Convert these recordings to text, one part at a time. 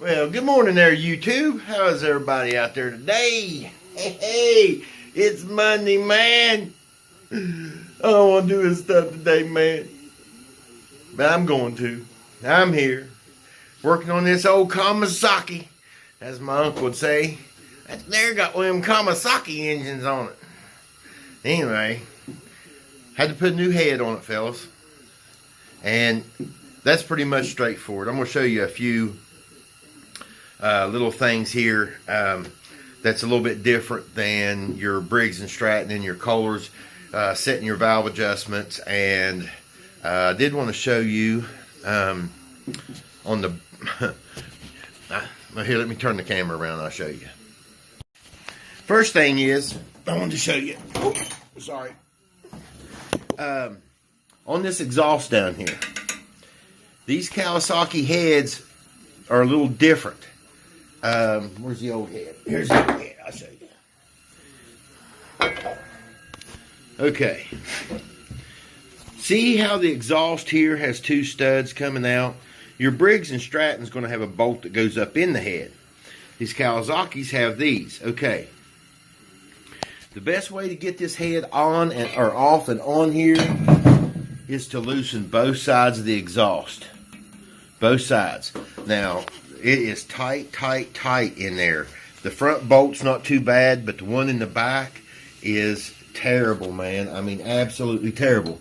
Well, good morning there, YouTube. How is everybody out there today? Hey, it's Monday, man. I don't want to do this stuff today, man. But I'm going to. I'm here, working on this old Kawasaki, as my uncle would say. That there got one of them Kawasaki engines on it. Anyway, had to put a new head on it, fellas. And that's pretty much straightforward. I'm going to show you a few little things here that's a little bit different than your Briggs and Stratton and your Kohlers, setting your valve adjustments. And I did want to show you on the here, let me turn the camera around and I'll show you. First thing is, I wanted to show you, sorry, on this exhaust down here, these Kawasaki heads are a little different. Where's the old head? Here's the old head. I'll show you. Okay. See how the exhaust here has two studs coming out? Your Briggs and Stratton is going to have a bolt that goes up in the head. These Kawasaki's have these. Okay. The best way to get this head on and or off and on here is to loosen both sides of the exhaust. Both sides. Now, it is tight, tight, tight in there. The front bolt's not too bad, but the one in the back is terrible, man. I mean, absolutely terrible.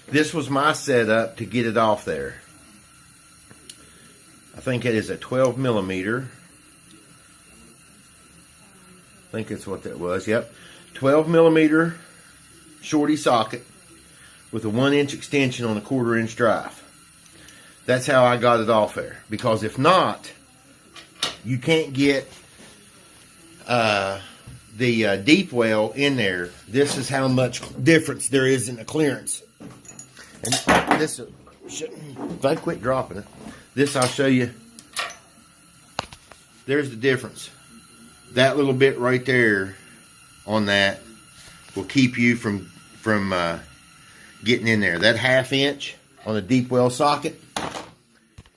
This was my setup to get it off there. I think it is a 12 millimeter. I think that's what that was. Yep. 12 millimeter shorty socket with a 1-inch extension on a 1/4-inch drive. That's how I got it off there. Because if not, you can't get the deep well in there. This is how much difference there is in the clearance. And this, if I quit dropping it, this I'll show you. There's the difference. That little bit right there on that will keep you from getting in there. That 1/2 inch on the deep well socket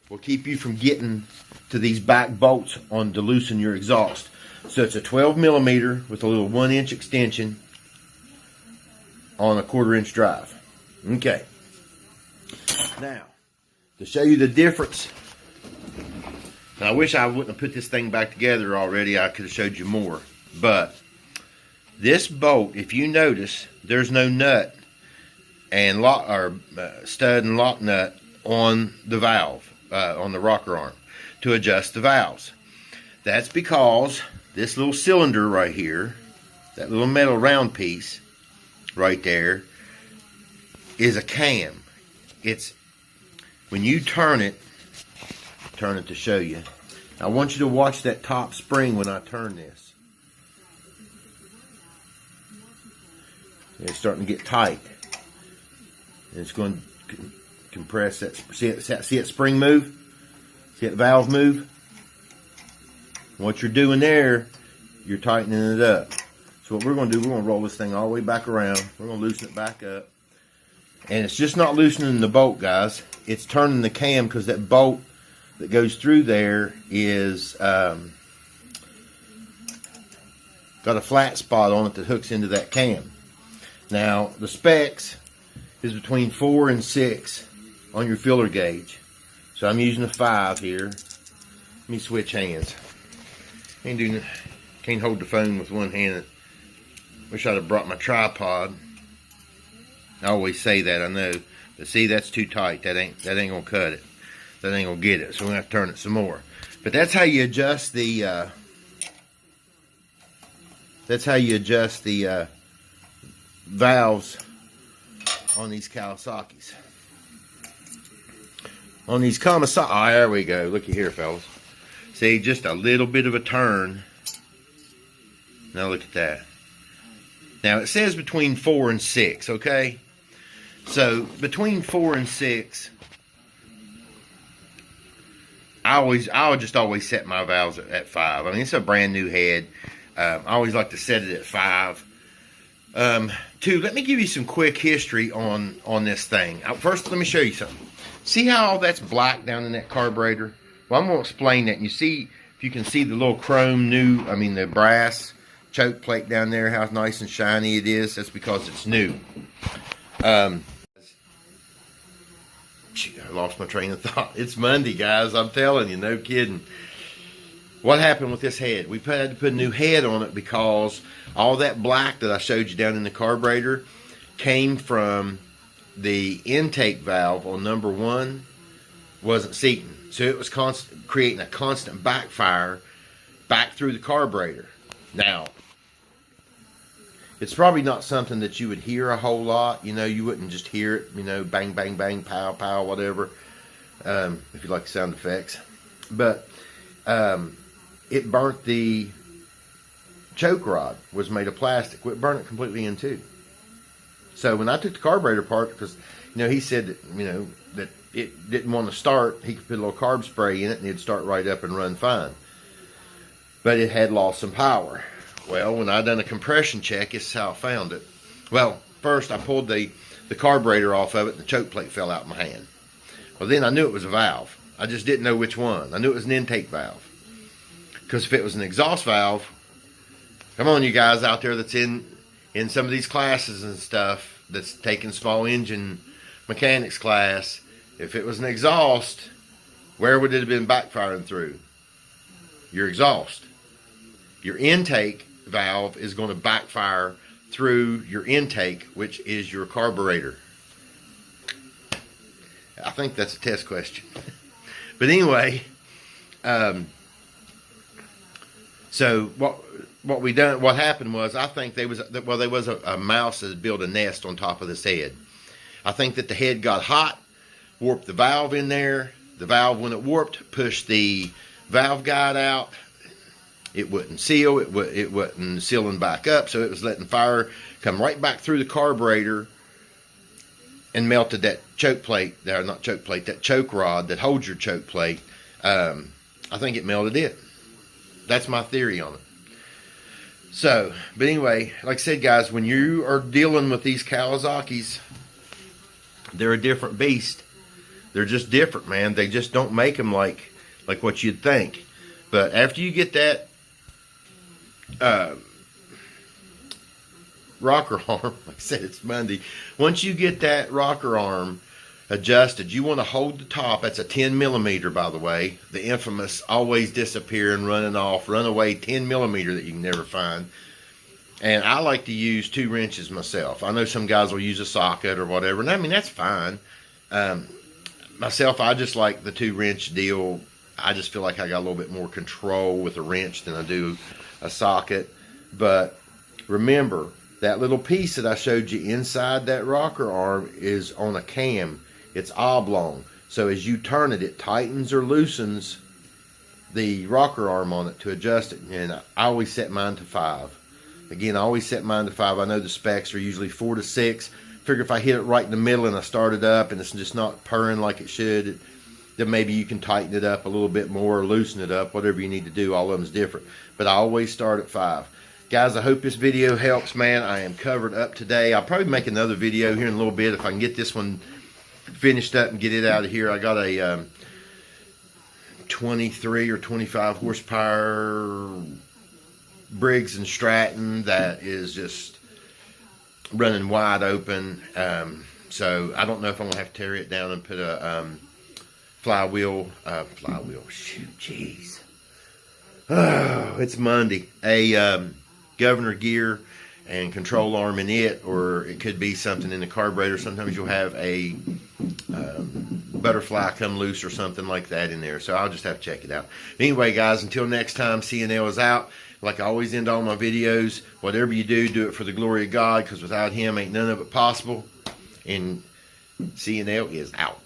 will keep you from getting to these back bolts on to loosen your exhaust. So it's a 12 millimeter with a little 1-inch extension on a 1/4-inch drive. Okay. Now, to show you the difference, and I wish I wouldn't have put this thing back together already. I could have showed you more. But this bolt, if you notice, there's no nut and lock or stud and lock nut on the valve, on the rocker arm to adjust the valves. That's because this little cylinder right here, that little metal round piece right there, is a cam. It's when you turn it to show you. I want you to watch that top spring when I turn this. It's starting to get tight. And it's going to compress that. See it spring move? See that valve move? What you're doing there, you're tightening it up. So what we're going to do, we're going to roll this thing all the way back around. We're going to loosen it back up. And it's just not loosening the bolt, guys. It's turning the cam, because that bolt that goes through there is got a flat spot on it that hooks into that cam. Now, the specs is between 4 and 6 on your filler gauge. So I'm using a 5 here. Let me switch hands. Can't hold the phone with one hand. Wish I'd have brought my tripod. I always say that, I know. But see, that's too tight. That ain't gonna cut it. That ain't gonna get it. So we're gonna have to turn it some more. But that's how you adjust the valves on these Kawasaki's. On these Kawasaki, oh, there we go. Looky here, fellas. See, just a little bit of a turn. Now look at that. Now it says between 4 and 6, okay? So between 4 and 6, I would just always set my valves at 5. I mean, it's a brand new head. I always like to set it at 5. 2, let me give you some quick history on this thing. First, let me show you something. See how all that's black down in that carburetor? Well, I'm going to explain that. And you see, if you can see the little chrome the brass choke plate down there, how nice and shiny it is. That's because it's new. I lost my train of thought. It's Monday, guys. I'm telling you, no kidding. What happened with this head? We had to put a new head on it because all that black that I showed you down in the carburetor came from the intake valve on number 1 wasn't seating. So it was creating a constant backfire back through the carburetor. Now, it's probably not something that you would hear a whole lot. You know, you wouldn't just hear it, you know, bang, bang, bang, pow, pow, whatever, if you like sound effects. But it burnt the choke rod, was made of plastic. It burned it completely in two. So when I took the carburetor apart, because, you know, he said that, you know, that it didn't want to start, he could put a little carb spray in it and it'd start right up and run fine. But it had lost some power. Well, when I done a compression check, this is how I found it. Well, first I pulled the carburetor off of it and the choke plate fell out of my hand. Well, then I knew it was a valve. I just didn't know which one. I knew it was an intake valve. Because if it was an exhaust valve, come on you guys out there that's in some of these classes and stuff, that's taking small engine mechanics class, if it was an exhaust, where would it have been backfiring through? Your exhaust. Your intake valve is going to backfire through your intake, which is your carburetor. I think that's a test question. But anyway, so what happened was, I think there was a mouse that built a nest on top of this head. I think that the head got hot, warped the valve in there. The valve, when it warped, pushed the valve guide out. It wouldn't seal. It wasn't sealing back up, so it was letting fire come right back through the carburetor and melted that choke plate. Not choke plate, that choke rod that holds your choke plate. I think it melted it. That's my theory on it. So, but anyway, like I said, guys, when you are dealing with these Kawasaki's, they're a different beast. They're just different, man. They just don't make them like what you'd think. But after you get that rocker arm, like I said, it's Monday. Once you get that rocker arm adjusted, you want to hold the top. That's a 10 millimeter, by the way. The infamous always disappearing, running off, runaway 10 millimeter that you can never find. And I like to use 2 wrenches myself. I know some guys will use a socket or whatever, and I mean, that's fine. Myself, I just like the 2 wrench deal. I just feel like I got a little bit more control with a wrench than I do a socket. But remember, that little piece that I showed you inside that rocker arm is on a cam. It's oblong. So as you turn it, it tightens or loosens the rocker arm on it to adjust it. And I always set mine to 5. Again, I always set mine to 5. I know the specs are usually 4 to 6. Figure if I hit it right in the middle and I start it up and it's just not purring like it should, then maybe you can tighten it up a little bit more or loosen it up, whatever you need to do. All of them's different. But I always start at 5. Guys, I hope this video helps, man. I am covered up today. I'll probably make another video here in a little bit if I can get this one finished up and get it out of here. I got a 23 or 25 horsepower Briggs and Stratton that is just running wide open. So I don't know if I'm gonna have to tear it down and put a flywheel. Shoot, jeez. Oh, it's Monday. A governor gear and control arm in it, or it could be something in the carburetor. Sometimes you'll have a butterfly come loose or something like that in there. So I'll just have to check it out. Anyway, guys, until next time, CNL is out. Like I always end all my videos, whatever you do, do it for the glory of God, because without Him ain't none of it possible. And CNL is out.